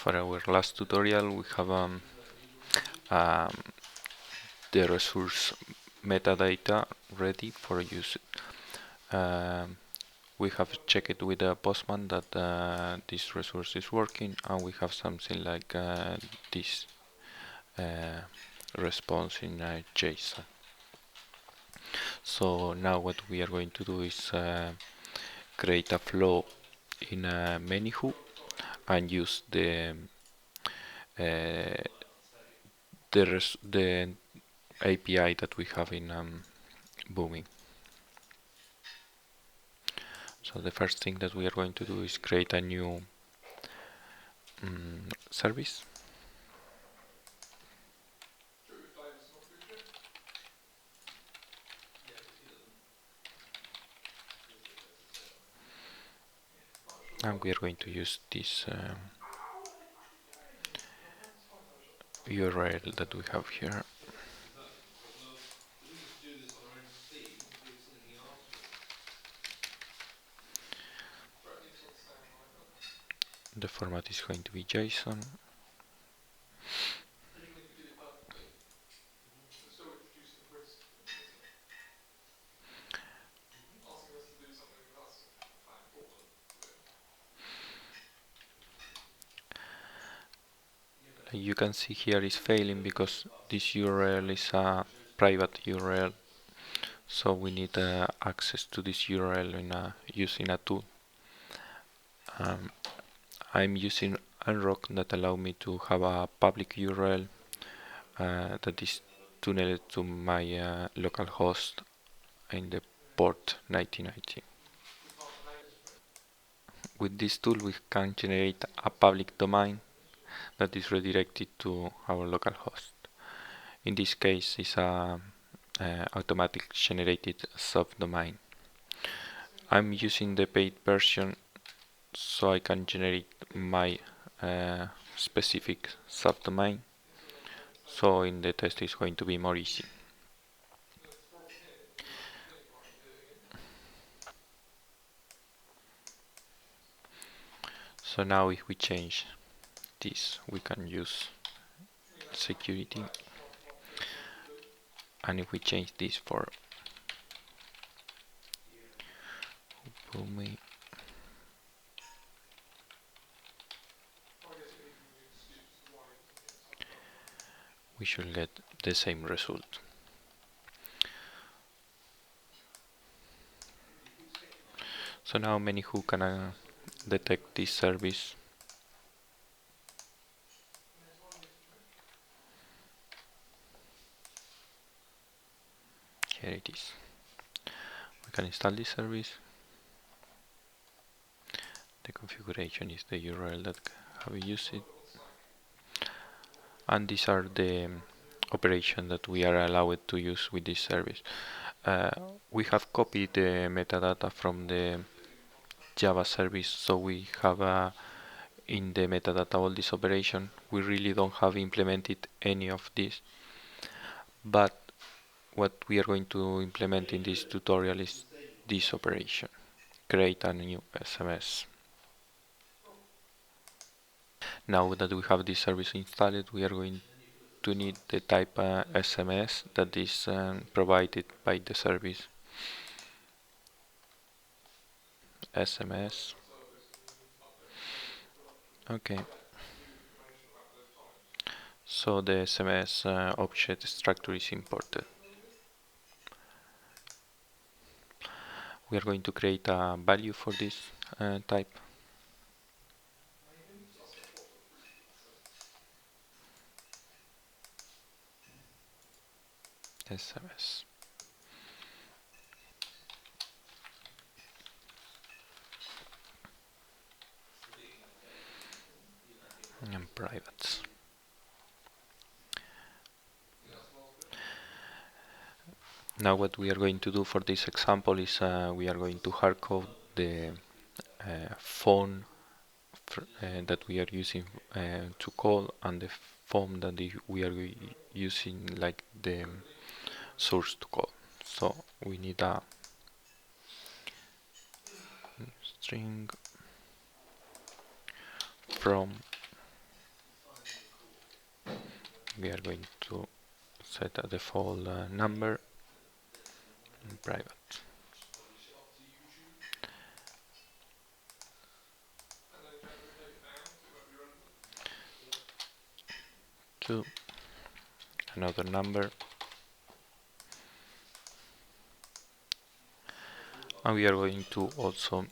For our last tutorial, we have um, the resource metadata ready for use. We have checked with the Postman that this resource is working, and we have something like this response in JSON. So now what we are going to do is create a flow in ManyWho and use the API that we have in Boomi. So the first thing that we are going to do is create a new service. And we are going to use this URL that we have here. The format is going to be JSON. You can see here is failing because this URL is a private URL, so we need access to this URL in using a tool. I'm using Unrock that allow me to have a public URL that is tunneled to my local host in the port 1990. With this tool we can generate a public domain that is redirected to our local host. In this case it's a automatic generated subdomain. I'm using the paid version so I can generate my specific subdomain, so in the test it's going to be more easy. So now if we change this, we can use security, and if we change this for Boomi, we should get the same result. So now ManyWho can detect this service. Here it is. We can install this service. The configuration is the URL that have used it. And these are the operations that we are allowed to use with this service. We have copied the metadata from the Java service, so we have in the metadata all this operation. We really don't have implemented any of this, but what we are going to implement in this tutorial is this operation: create a new SMS. Now that we have this service installed, we are going to need the type SMS that is provided by the service. SMS. Okay. So the SMS object structure is imported. We are going to create a value for this type. SMS. And private. Now what we are going to do for this example is we are going to hardcode the phone that we are using to call, and the phone that we are using like the source to call. So we need a string from We are going to set a default number and private. To another number, and we are going to also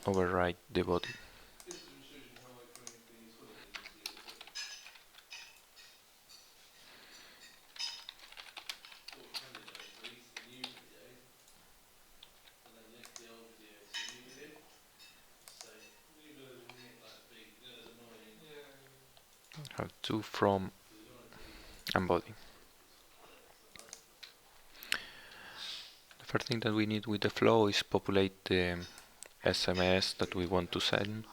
override the body. Have to from and body. The first thing that we need with the flow is populate the SMS that we want to send.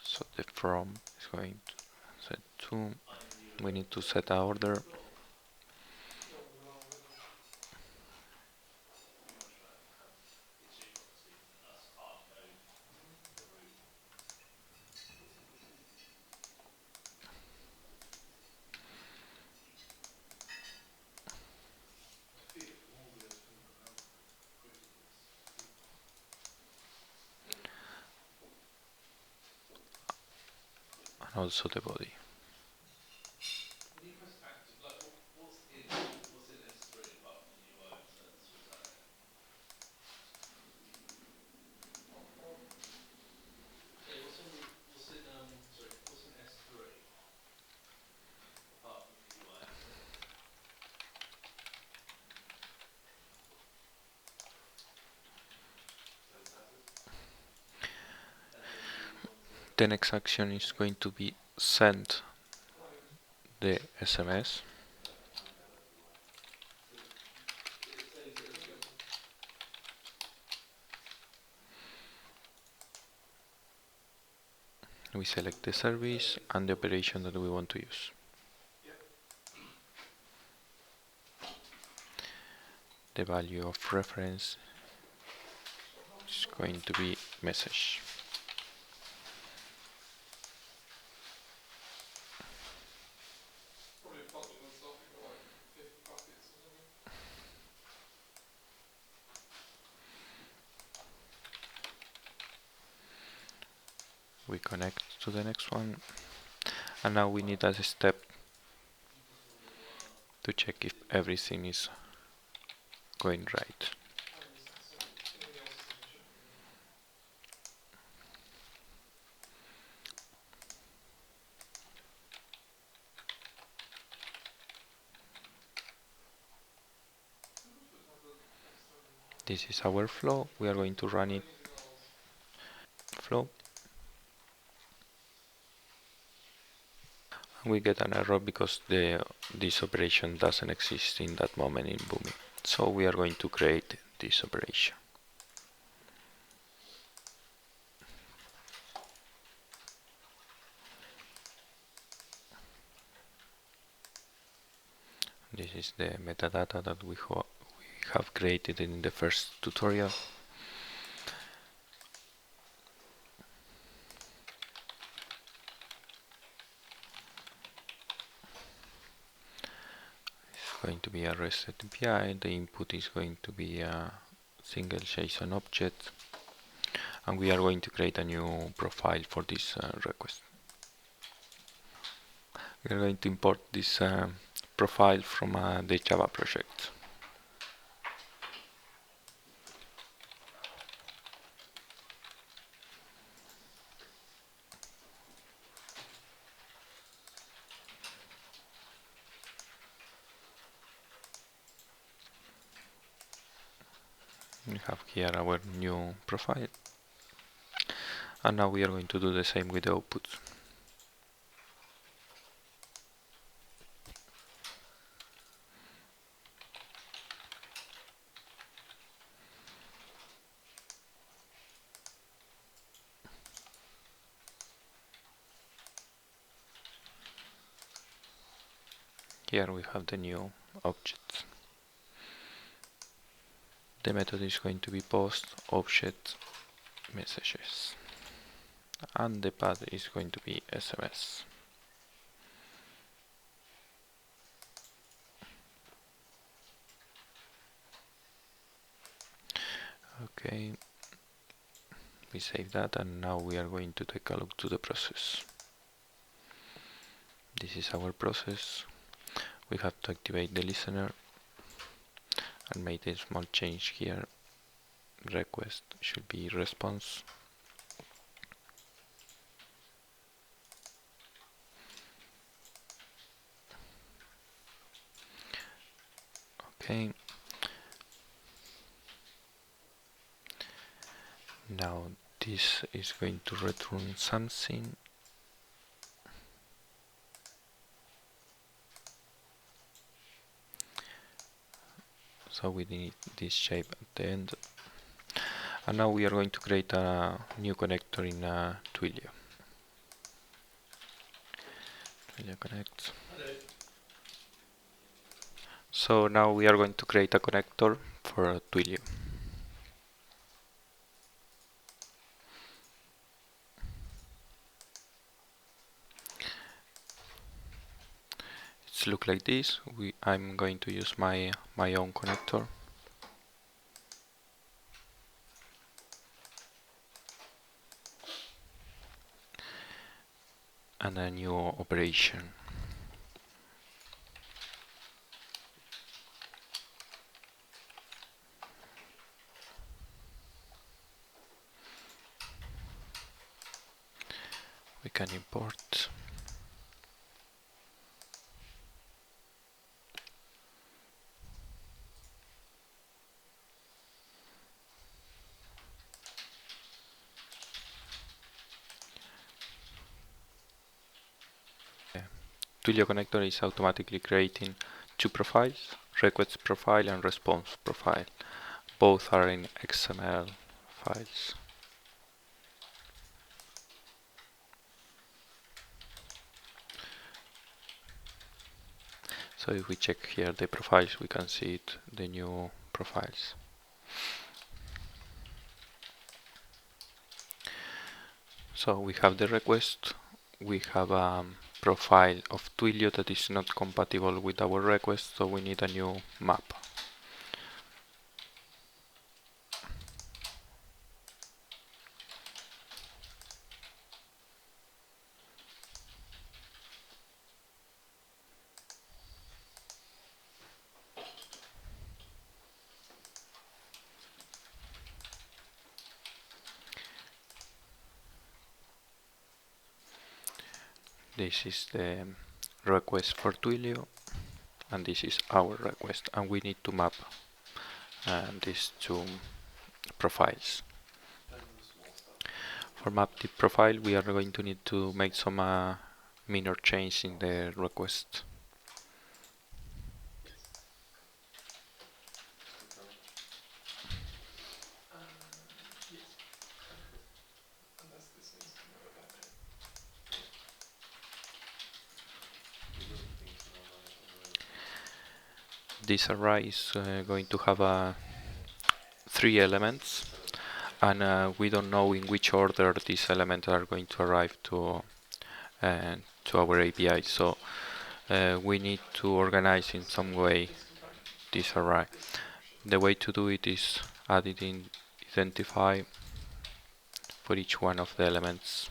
So the from is going to set to. We need to set a order. And also the body. The next action is going to be send the SMS. We select the service and the operation that we want to use. The value of reference is going to be message. We connect to the next one, and now we need as a step to check if everything is going right. This is our flow. We are going to run it. Flow. We get an error because this operation doesn't exist in that moment in Boomi. So we are going to create this operation. This is the metadata that we have created in the first tutorial. It's going to be a REST API. The input is going to be a single JSON object, and we are going to create a new profile for this request. We are going to import this profile from the Java project. We have here our new profile, and now we are going to do the same with the outputs. Here we have the new object. The method is going to be post object messages, and the path is going to be SMS. Okay, we save that, and now we are going to take a look to the process. This is our process. We have to activate the listener and make a small change here. Request should be response. Okay. Now this is going to return something. So we need this shape at the end. And now we are going to create a new connector in Twilio. Twilio Connect. So now we are going to create a connector for Twilio. It's look like this. I'm going to use my own connector. And a new operation. We can import. Twilio Connector is automatically creating two profiles, request profile and response profile. Both are in XML files. So if we check here the profiles, we can see the new profiles. So we have the request, we have a profile of Twilio that is not compatible with our request, so we need a new map. This is the request for Twilio, and this is our request, and we need to map these two profiles. For map the profile, we are going to need to make some minor change in the request. This array is going to have 3 elements, and we don't know in which order these elements are going to arrive to our API. So we need to organize in some way this array. The way to do it is add it in identify for each one of the elements.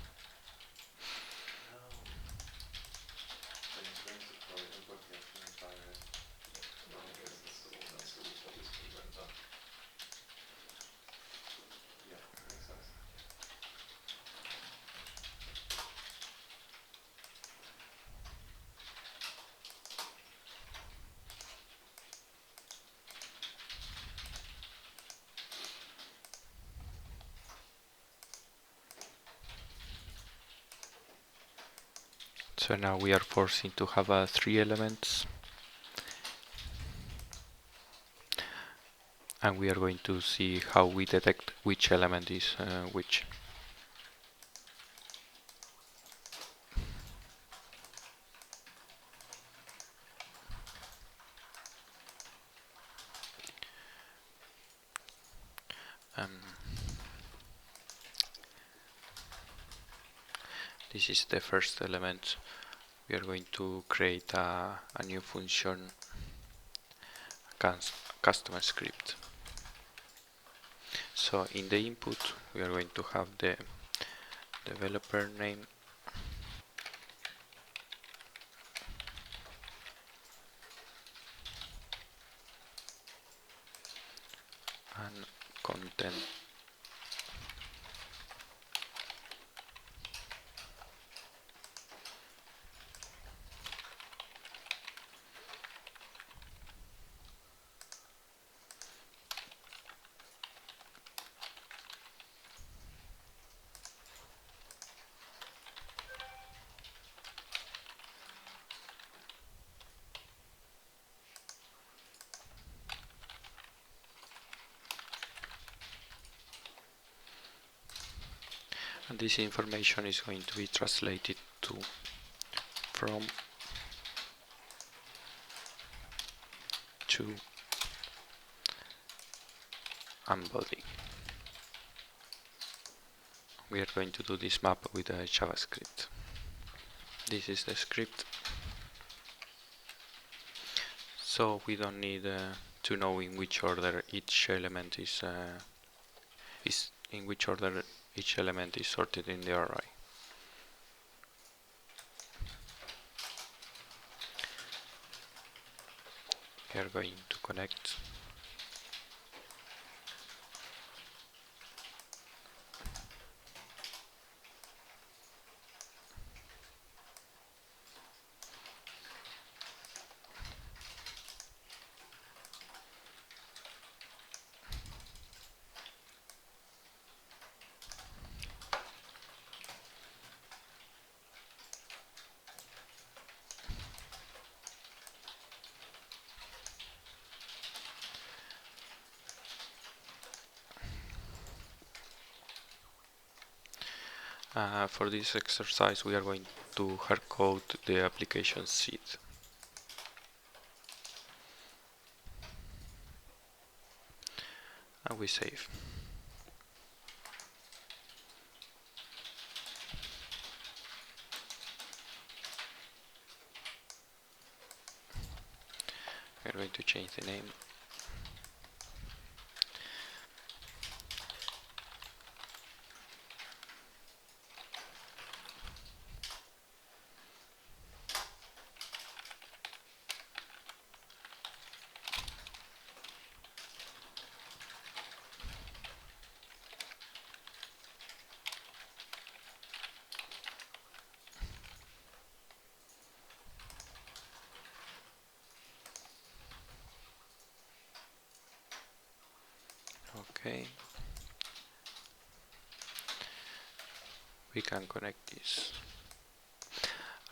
So now we are forcing to have 3 elements, and we are going to see how we detect which element is which. Um, this is the first element. We are going to create a new function, customer script. So in the input, we are going to have the developer name, and content. And this information is going to be translated to from, to, and body. We are going to do this map with a JavaScript. This is the script. So we don't need to know in which order each element is in which order each element is sorted in the array. We are going to connect. For this exercise, we are going to hardcode the application seed. And we save. We are going to change the name. Okay. We can connect this.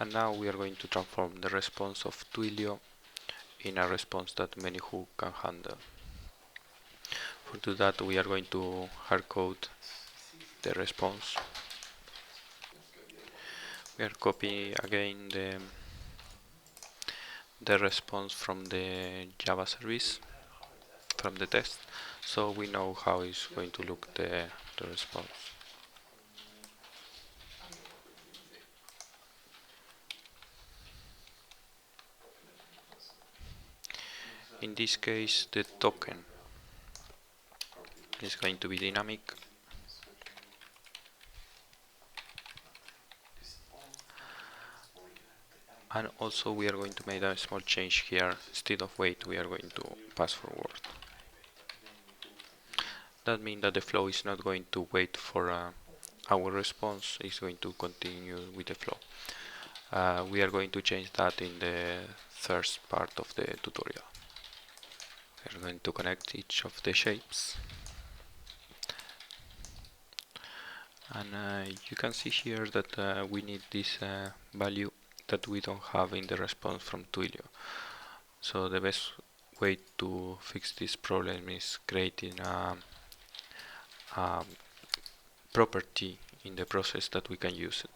And now we are going to transform the response of Twilio in a response that ManyWho can handle. For do that, we are going to hardcode the response. We are copying again the response from the Java service, from the test, so we know how it's going to look the response. In this case, the token is going to be dynamic, and also we are going to make a small change here. Instead of wait, we are going to pass forward. That means that the flow is not going to wait for our response, it's going to continue with the flow. We are going to change that in the first part of the tutorial. We are going to connect each of the shapes. And you can see here that we need this value that we don't have in the response from Twilio. So the best way to fix this problem is creating a property in the process that we can use it.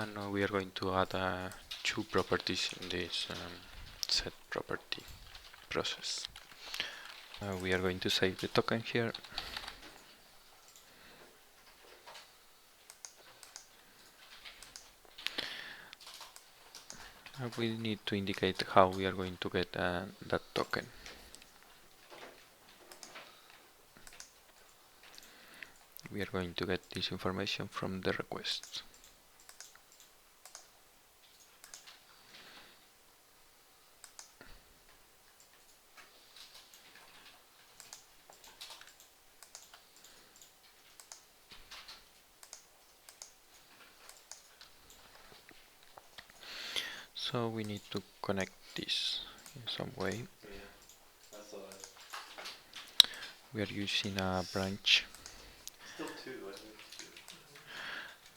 And now we are going to add two properties in this set property process. We are going to save the token here. We need to indicate how we are going to get that token. We are going to get this information from the request. So we need to connect this in some way. We are using a branch.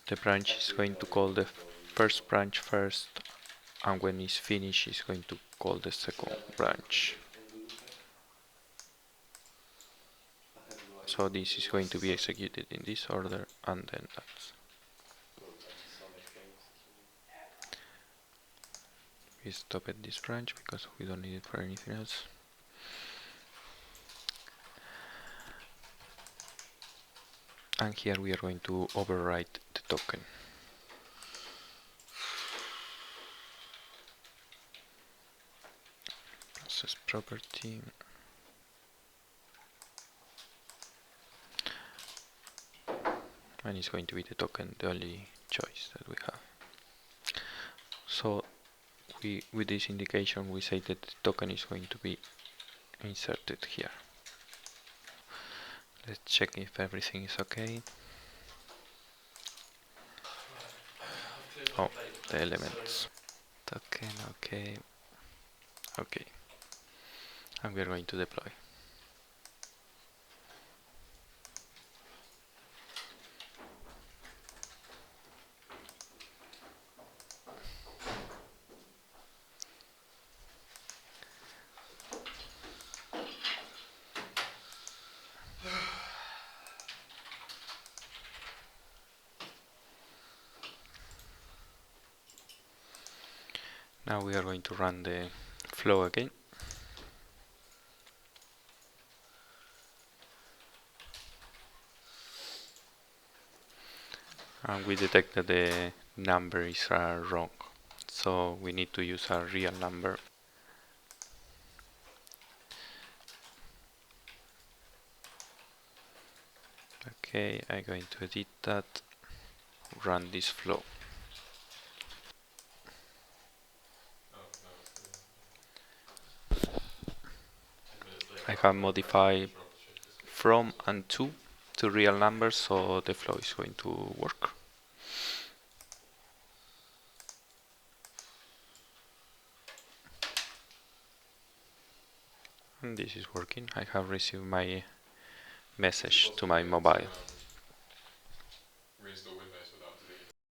The branch is going to call the first branch first, and when it's finished, it's going to call the second branch. So this is going to be executed in this order, and then that's. We stop at this branch because we don't need it for anything else. And here we are going to overwrite the token. Process property. And it's going to be the token, the only choice that we have. So with this indication, we say that the token is going to be inserted here. Let's check if everything is okay. Oh, the elements. Token, okay. Okay. And we are going to deploy. Now we are going to run the flow again. And we detect that the number is wrong. So we need to use a real number. Okay, I'm going to edit that, run this flow. I have modified from and to real numbers, so the flow is going to work. And this is working. I have received my message to my mobile.